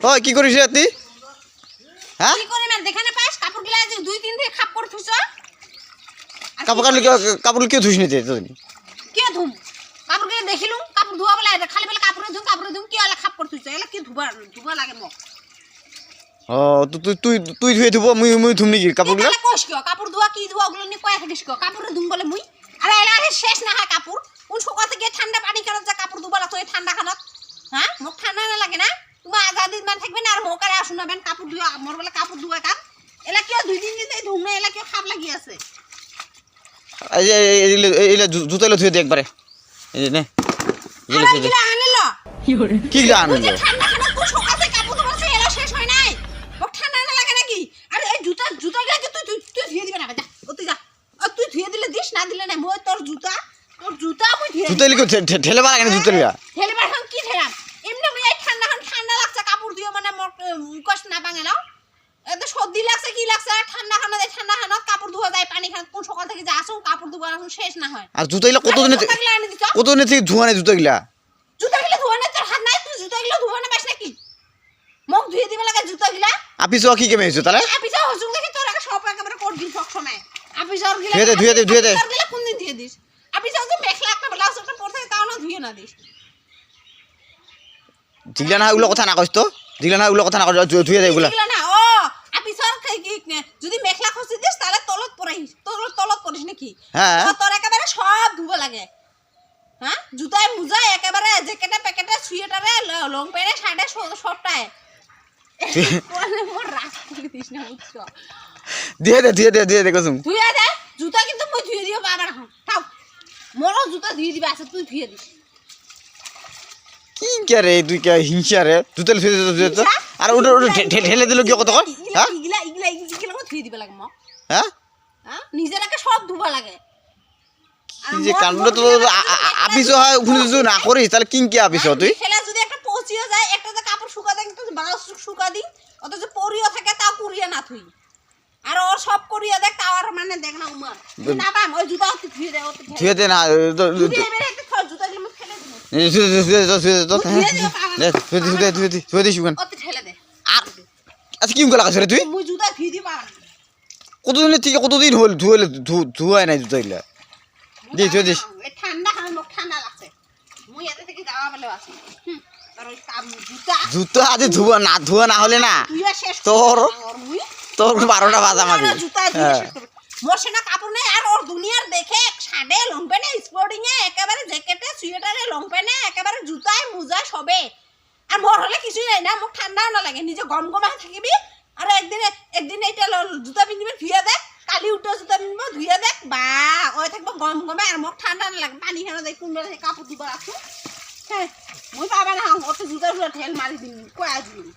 হয় কি করিস তুই? হ্যাঁ কি করি না দেখে না পাস কাপড়গুলা যে 2-3 দিন খাপ করে থুছ কাপড় কেউ ধুস নিতে কে ধুম কাপড়গুলা দেখিলু কাপড় ধোয়া বলা খালি বলে কাপড় ধুম কি হলা খাপ করে থুছ এলা কি ধুবা লাগে মক ও তুই ধুয়ে ধুব মুই ধুম নাকি কাপড়গুলা কোশ কি কাপড় ধোয়া কি ধোয়া ওগুলো নি কয় থাকিস কি কাপড় ধুম বলে মুই আরে এলা শেষ না হয় কাপড় কোন শুকাতে গিয়ে ঠান্ডা পানি করে যা কাপড় ধুবা লাগতো এই ঠান্ডা খানত হ্যাঁ মোক ঠান্ডা না লাগে না তুমি আজাদি মান থাকবে না আর মোকারে আসুনাবেন কাপড় ধুয়া মোর বলে কাপড় ধুয়া কাম এলা কি 2-3 দিন ধুম না এলা কি খাপ লাগি আছে এই জুতা ধুয়ে দে একবারে এই নে এগুলা আনলো কি আনলো ঠান্ডা খানত কোন শুকাতে কাপড় ধুবা এলা শেষ হয় নাই মোক ঠান্ডা না লাগে নাকি আরে এই জুতাগুলা কি তুই ধুয়ে দিবে না যা তুই যা তুই ধুয়ে দিলে দিস না দিলে না মই তোর জুতা মই ধুয়ে জুতা লিখো ঠেলে বা লাগে না জুতা লিয়া ঠেলে বা কি ঠেলাম এমনি মই এই ঠান্ডা লাগছে কাপড় ধুয়ে মানে মোর কষ্ট না ভাঙে নাও এত সর্দি লাগছে কি লাগছে ঠান্ডা খানা কাপড় ধোয়া যায় পানি খান কোন সকাল থেকে যা আসুন কাপড় ধোয়া আসুন শেষ না হয় আর জুতা গিলা কতদিন থেকে ধোয়া নাই জুতা গিলা ধোয়া না তোর হাত নাই তুই জুতা গিলা ধোয়া না পাস নাকি মুখ ধুয়ে দিবে লাগে জুতা গিলা আপিস কি কেমে হইছে তাহলে আপিস হসুন দেখি তোর আগে সব একেবারে করবি সব সময় আপিস আর গিলা ধুয়ে দে গিলা কোন দিন দিয়ে দিস আপিস যে মেখলা একটা ব্লাউজ একটা পরতে তাও না ধুয়ে না দিস জিগলা না ওগুলো কথা না কইছ তো জিগলা না ওগুলো কথা না ধুয়ে দে ওগুলো না ও আপিসর যদি মেখলা খসি দিস তাহলে তলত পড়িস নাকি হ্যাঁ তোর একেবারে সব ধুব লাগে হ্যাঁ জুতায় মুজায় একেবারে জ্যাকেটে প্যাকেটে সুয়েটারে লং প্যান্টে শার্টে সবটায় মোর রাগ করে দিস না বুঝছো দিয়ে দে কসম ধুয়ে দে জুতা কিন্তু মই ধুয়ে দিও বাবা না থাও মোর জুতা ধুয়ে দিবা আছে তুই ধুয়ে দিস কি করে তুই কে হিংসা রে জুতা ধুয়ে দে আর ওটা ঠেলে দিল কি কত হ্যাঁ ইগলা ধুয়ে দিবা লাগে ম হ্যাঁ নিজেরাকে সব ধুবা লাগে কি যে কাণ্ড তো আপিস হয় উনি যদি না করিস তাহলে কি আপিস তুই খেলা যদি একটা পচিও যায় একটা যে কাপড় শুকা দেন একটা ব্লাউজ শুকা দিন অত যে পরিও থাকে তাও কুরিয়া না থুই আর ওর সব করিয়া দেখ তাও আর মানে দেখ না উমার না পাম ওই জুতা ধুয়ে দে না এবারে একটা জুতা গুলো ফেলে ধুয়ে দিস অত ঠেলে দে আর আচ্ছা কি লাগাছ রে তুই মুই জুতা ধুই দি পার কতদিন হল ধুয়াই নাই জুতা গিলা ধুয়ে দিস এই ঠান্ডা ঠান্ডা লাগছে মুই এতে থেকে যাওয়া বলে আছে আর ওই জুতা আজ ধুয়া না হলে না তোর 12টা বাজা মাঝে জুতা ধুয়ে শেষ করবে মোর সেনা কাপড় নেই আর ওর দুনিয়ার দেখে শার্টে লং প্যান্টে স্পোর্টিং এ একেবারে জ্যাকেটে সুয়েটারে লং প্যান্টে একেবারে জুতায় মুজায় সবে আর মোর হলে কিছুই নাই না মুখ ঠান্ডাও না লাগে নিজে গম গমায় থাকিবি আর একদিন এইটা জুতা পিন্ধিবি ধুয়ে দেখ কালি উঠে জুতা পিন্ধিব ধুয়ে দেখ বা ওই থাকবো গম গমে আর মুখ ঠান্ডা না লাগে পানি খানা দেখ কোনবেলা কাপড় দিব রাখো হ্যাঁ মুই পাবা না অত জুতা ঠেল মারি দিন কয়া দিন